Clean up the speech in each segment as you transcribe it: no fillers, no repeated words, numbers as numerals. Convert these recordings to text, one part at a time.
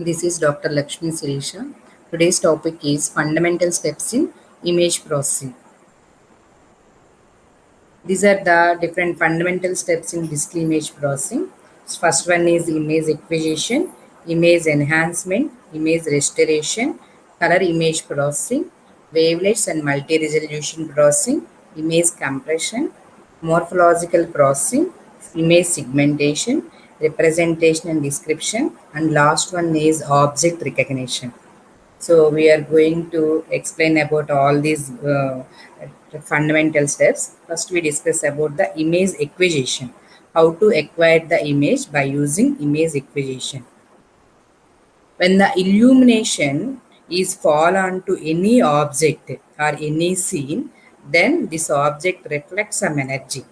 This is Dr. Lakshmi Sirisha. Today's topic is fundamental steps in image processing. These are the different fundamental steps in digital image processing. First one is image acquisition, image enhancement, image restoration, color image processing, wavelets and multi-resolution processing, image compression, morphological processing, image segmentation, representation and description, and last one is object recognition. So we are going to explain about all these fundamental steps. First, we discuss about the image acquisition. How to acquire the image by using image acquisition. When the illumination is fall onto any object or any scene, then this object reflects some energy.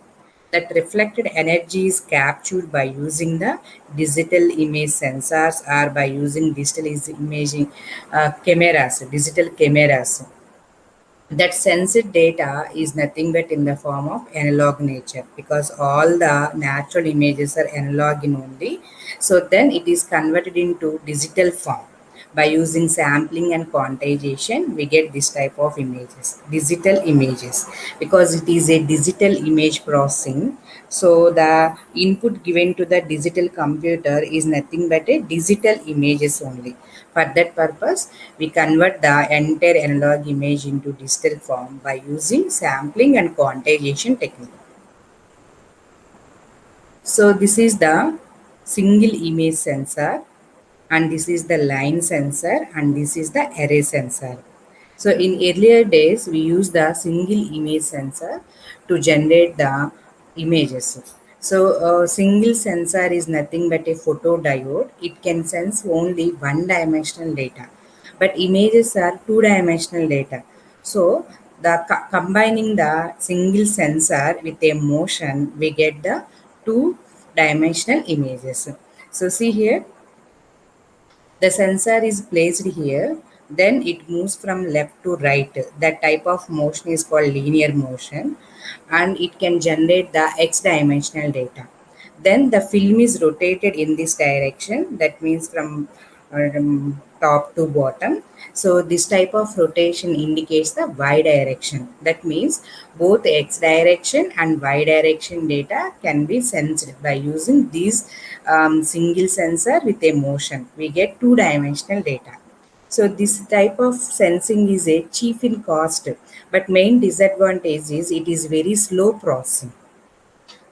That reflected energy is captured by using the digital image sensors or by using digital imaging cameras, digital cameras. That sensed data is nothing but in the form of analog nature, because all the natural images are analog in only. So then it is converted into digital form. By using sampling and quantization, we get this type of images, digital images, because it is a digital image processing. So the input given to the digital computer is nothing but a digital images only. For that purpose, we convert the entire analog image into digital form by using sampling and quantization technique. So this is the single image sensor, and this is the line sensor, and this is the array sensor. So in earlier days, we use the single image sensor to generate the images. So a single sensor is nothing but a photodiode. It can sense only one-dimensional data, but images are two-dimensional data. So the combining the single sensor with a motion, we get the two-dimensional images. So see here, the sensor is placed here, then it moves from left to right. That type of motion is called linear motion, and it can generate the x dimensional data. Then the film is rotated in this direction, that means from top to bottom. So this type of rotation indicates the y direction. That means both x direction and y direction data can be sensed by using these single sensor with a motion. We get two-dimensional data. So this type of sensing is a cheap in cost, but main disadvantage is it is very slow processing.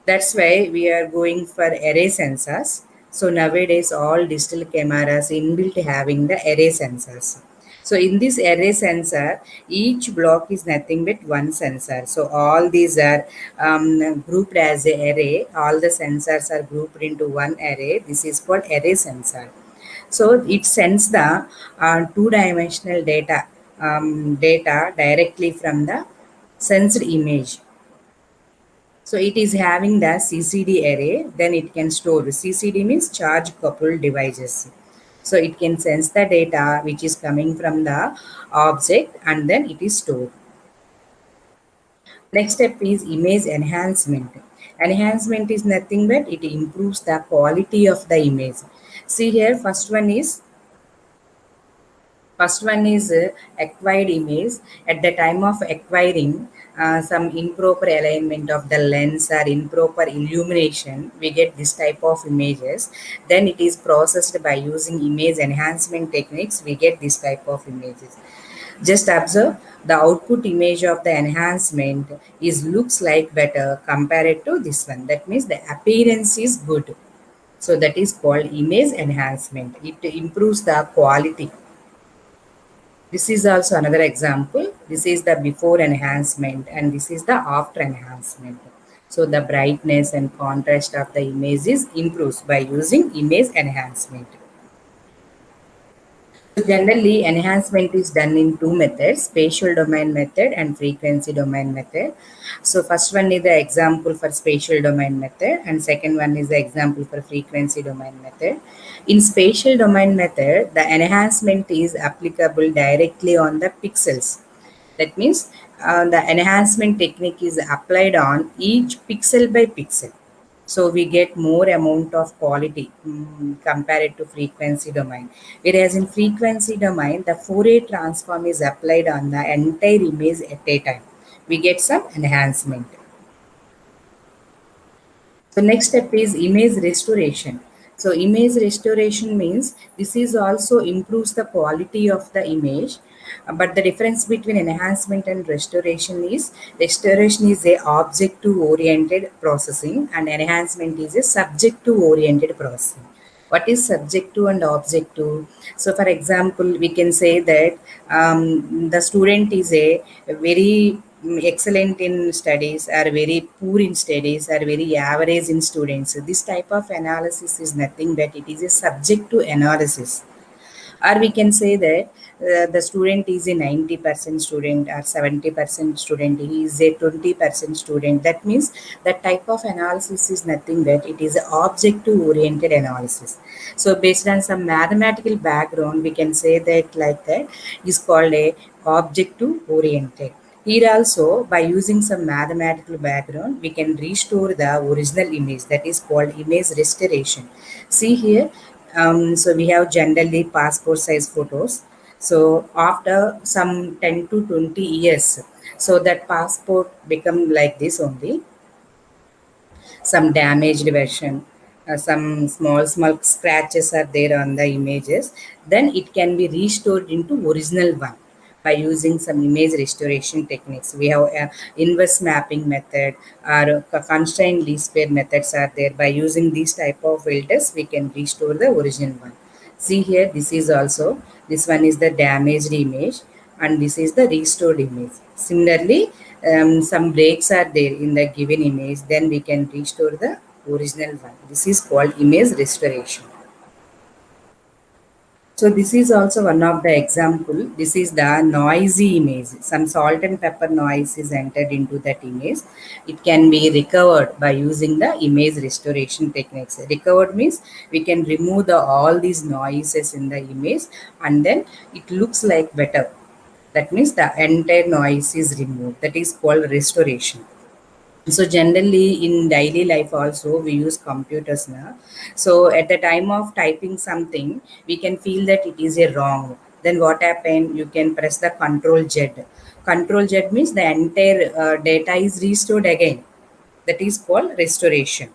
That's why we are going for array sensors. So nowadays all digital cameras inbuilt having the array sensors. So in this array sensor, each block is nothing but one sensor. So all these are grouped as a array. All the sensors are grouped into one array. This is called array sensor. So it sends the two-dimensional data directly from the sensed image. So it is having the CCD array, then it can store. CCD means charge coupled devices. So it can sense the data which is coming from the object, and then it is stored. Next step is image enhancement. Enhancement is nothing but it improves the quality of the image. See here, first one is acquired image. At the time of acquiring, some improper alignment of the lens or improper illumination, we get this type of images. Then it is processed by using image enhancement techniques. We get this type of images. Just observe the output image of the enhancement is looks like better compared to this one. That means the appearance is good. So that is called image enhancement. It improves the quality. This is also another example. This is the before enhancement and this is the after enhancement. So the brightness and contrast of the images improves by using image enhancement. So generally, enhancement is done in two methods, spatial domain method and frequency domain method. So first one is the example for spatial domain method and second one is the example for frequency domain method. In spatial domain method, the enhancement is applicable directly on the pixels. That means the enhancement technique is applied on each pixel by pixel. So we get more amount of quality compared to frequency domain. Whereas in frequency domain, the Fourier transform is applied on the entire image at a time. We get some enhancement. So next step is image restoration. So image restoration means this is also improves the quality of the image. But the difference between enhancement and restoration is a objective oriented processing and enhancement is a subjective oriented processing. What is subjective and objective? So for example, we can say that the student is a very excellent in studies or very poor in studies or very average in students. This type of analysis is nothing but it is a subjective analysis. Or we can say that the student is a 90% student or 70% student, he is a 20% student. That means that type of analysis is nothing but it is an objective oriented analysis. So based on some mathematical background, we can say that like that is called a objective oriented. Here also, by using some mathematical background, we can restore the original image, that is called image restoration. See here, so we have generally passport size photos. So after some 10 to 20 years, so that passport become like this only, some damaged version, some small scratches are there on the images, then it can be restored into original one by using some image restoration techniques. We have inverse mapping method or constraint least square methods are there. By using these type of filters, we can restore the original one. See here, this is also, this one is the damaged image and this is the restored image. Similarly, some breaks are there in the given image, then we can restore the original one. This is called image restoration. So this is also one of the example. This is the noisy image. Some salt and pepper noise is entered into that image. It can be recovered by using the image restoration techniques. Recovered means we can remove all these noises in the image and then it looks like better. That means the entire noise is removed. That is called restoration. So generally in daily life also we use computers now. So at the time of typing something, we can feel that it is a wrong. Then what happen, you can press the control z. Control z means the entire data is restored again. That is called restoration.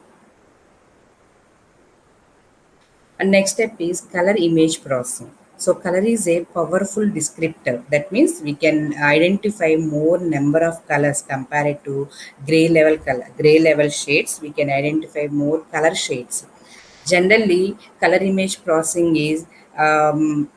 And next step is color image processing. So color is a powerful descriptor. That means we can identify more number of colors compared to gray level color, gray level shades. We can identify more color shades. Generally, color image processing is in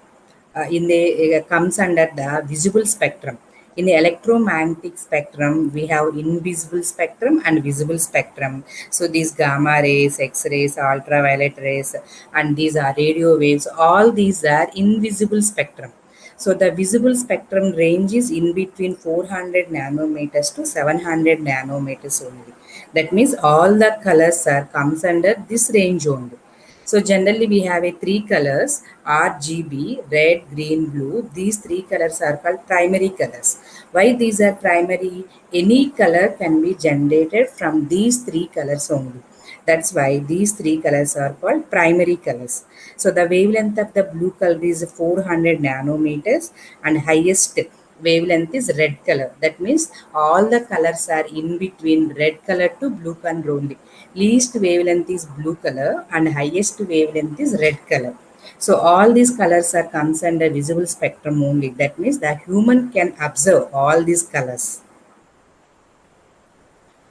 the comes under the visible spectrum. In the electromagnetic spectrum, we have invisible spectrum and visible spectrum. So these gamma rays, X-rays, ultraviolet rays, and these are radio waves. All these are invisible spectrum. So the visible spectrum range is in between 400 nanometers to 700 nanometers only. That means all the colors are comes under this range only. So generally we have a three colors RGB, red, green, blue. These three colors are called primary colors. Why these are primary? Any color can be generated from these three colors only. That's why these three colors are called primary colors. So the wavelength of the blue color is 400 nanometers and highest wavelength is red color. That means all the colors are in between red color to blue color only. Least wavelength is blue color and highest wavelength is red color. So all these colors are comes under visible spectrum only. That means the human can observe all these colors.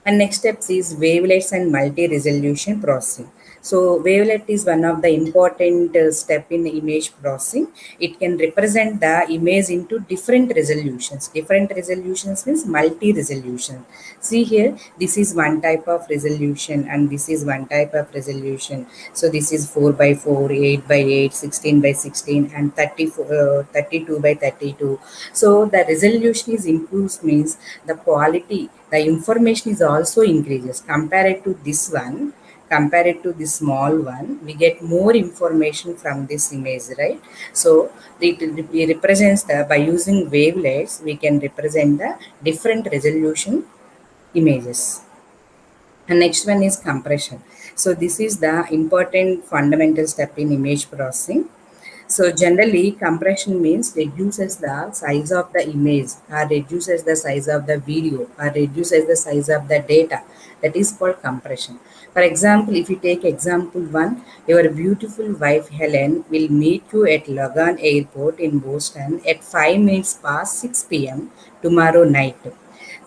And next steps is wavelets and multi-resolution processing. So wavelet is one of the important step in image processing. It can represent the image into different resolutions. Different resolutions means multi-resolution. See here, this is one type of resolution and this is one type of resolution. So this is 4 by 4, 8 by 8, 16 by 16 and 32 by 32. So the resolution is improved means the quality, the information is also increases compared to this one. Compared to this small one, we get more information from this image, right? So it represents the, by using wavelets we can represent the different resolution images. And next one is compression. So this is the important fundamental step in image processing. So generally, compression means reduces the size of the image, or reduces the size of the video, or reduces the size of the data. That is called compression. For example, if you take example one, your beautiful wife Helen will meet you at Logan Airport in Boston at 5 minutes past 6 p.m. tomorrow night.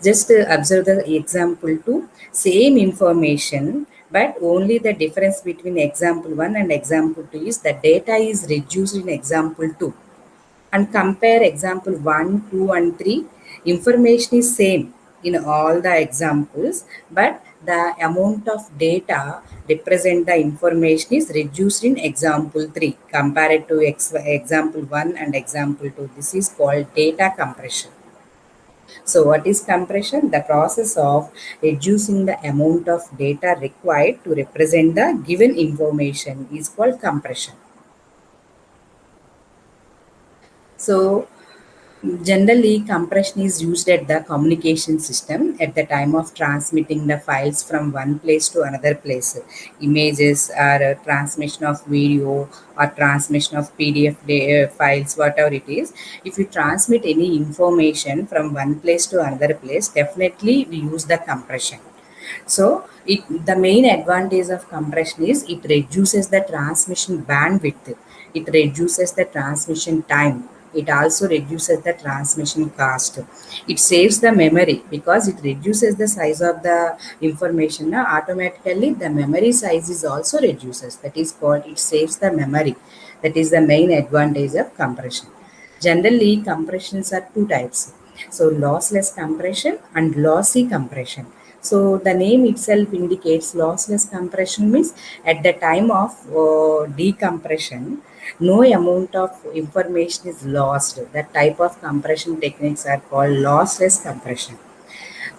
Just observe the example 2, same information, but only the difference between example 1 and example 2 is the data is reduced in example 2. And compare example 1, 2 and 3, information is same in all the examples, but the amount of data represent the information is reduced in example 3 compared to example 1 and example 2. This is called data compression. So what is compression? The process of reducing the amount of data required to represent the given information is called compression. So generally, compression is used at the communication system at the time of transmitting the files from one place to another place. Images or transmission of video or transmission of PDF files, whatever it is. If you transmit any information from one place to another place, definitely we use the compression. So the main advantage of compression is it reduces the transmission bandwidth, it reduces the transmission time, it also reduces the transmission cost. It saves the memory because it reduces the size of the information. Now, automatically the memory size is also reduces. That is called it saves the memory. That is the main advantage of compression. Generally, compressions are two types. So lossless compression and lossy compression. So the name itself indicates lossless compression means at the time of decompression, no amount of information is lost. That type of compression techniques are called lossless compression.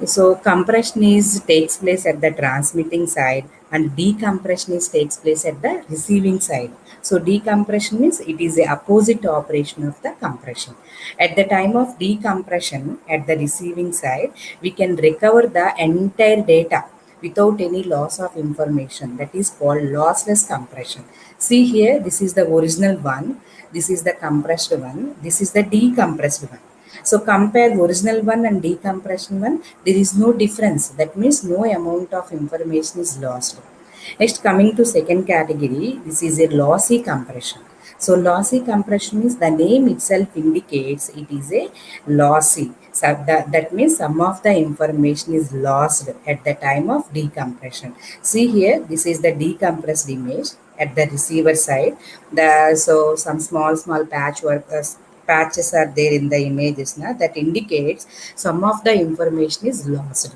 So compression is takes place at the transmitting side and decompression is takes place at the receiving side. So decompression means it is the opposite operation of the compression. At the time of decompression at the receiving side, we can recover the entire data without any loss of information. That is called lossless compression. See here, this is the original one, this is the compressed one, this is the decompressed one. So compare original one and decompression one, there is no difference. That means no amount of information is lost. Next, coming to second category, this is a lossy compression. So lossy compression means the name itself indicates it is a lossy. So that means some of the information is lost at the time of decompression. See here, this is the decompressed image at the receiver side. So some small patchwork patches are there in the images now that indicates some of the information is lost.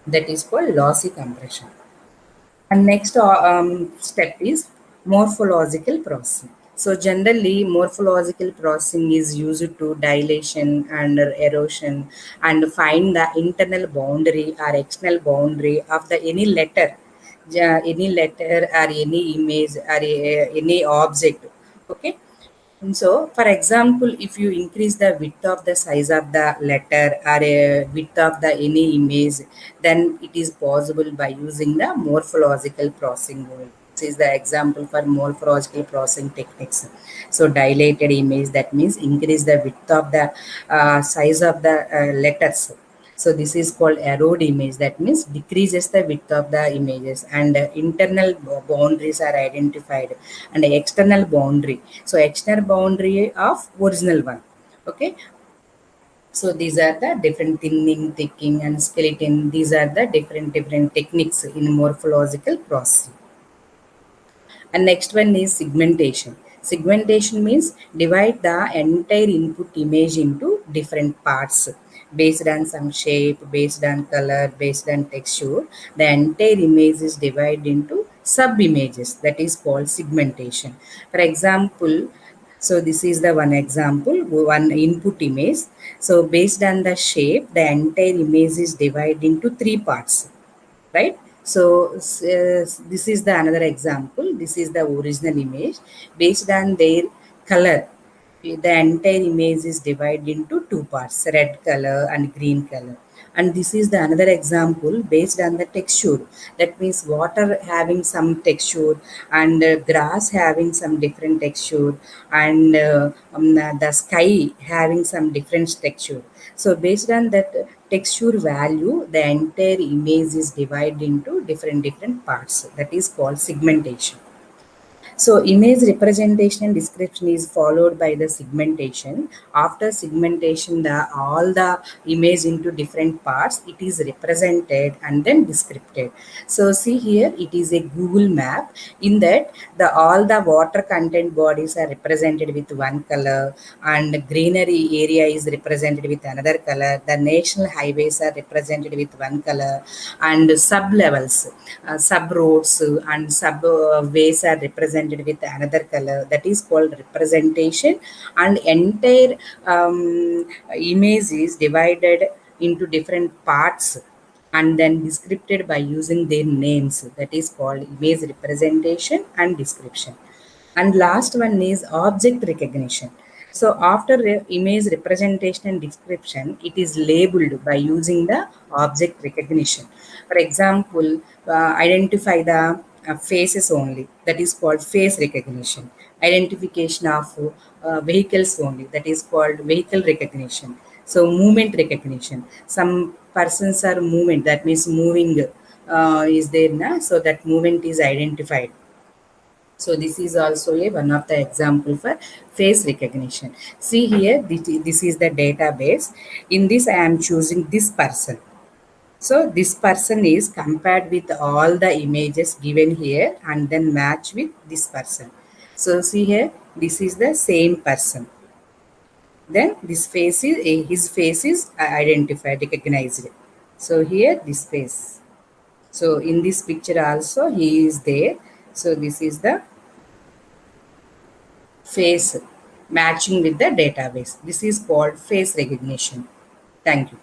That is called lossy compression. And next step is morphological processing. So generally morphological processing is used to dilation and erosion and find the internal boundary or external boundary of the any letter or any image or any object. Okay. And so, for example, if you increase the width of the size of the letter or a width of the any image, then it is possible by using the morphological processing. This is the example for morphological processing techniques. So, dilated image, that means increase the width of the size of the letters. So this is called erode image. That means decreases the width of the images and internal boundaries are identified and external boundary. So external boundary of original one. Okay. So these are the different thinning, thickening and skeleton. These are the different techniques in morphological processing. And next one is segmentation. Segmentation means divide the entire input image into different parts based on some shape, based on color, based on texture. The entire image is divided into sub images. That is called segmentation. For example, so this is the one example, one input image. So based on the shape, the entire image is divided into three parts, right? So this is the another example. This is the original image. Based on their color, the entire image is divided into two parts, red color and green color. And this is the another example based on the texture. That means water having some texture, and grass having some different texture, and the sky having some different texture. So based on that texture value, the entire image is divided into different parts. That is called segmentation. So image representation and description is followed by the segmentation. After segmentation, the all the image into different parts, it is represented and then described. So see here, it is a Google map. In that, the all the water content bodies are represented with one color, and greenery area is represented with another color. The national highways are represented with one color, and sub levels, sub roads and sub ways are represented with another color. That is called representation. And entire image is divided into different parts and then described by using their names. That is called image representation and description. And last one is object recognition. So after image representation and description, it is labeled by using the object recognition. For example, identify the faces only. That is called face recognition. Identification of vehicles only. That is called vehicle recognition. So movement recognition. Some persons are movement. That means moving is there na. So that movement is identified. So this is also a one of the example for face recognition. See here, this is the database. In this, I am choosing this person. So this person is compared with all the images given here and then match with this person. So see here, this is the same person. Then this face is his face is identified, recognized. So here this face. So in this picture also he is there. So this is the face matching with the database. This is called face recognition. Thank you.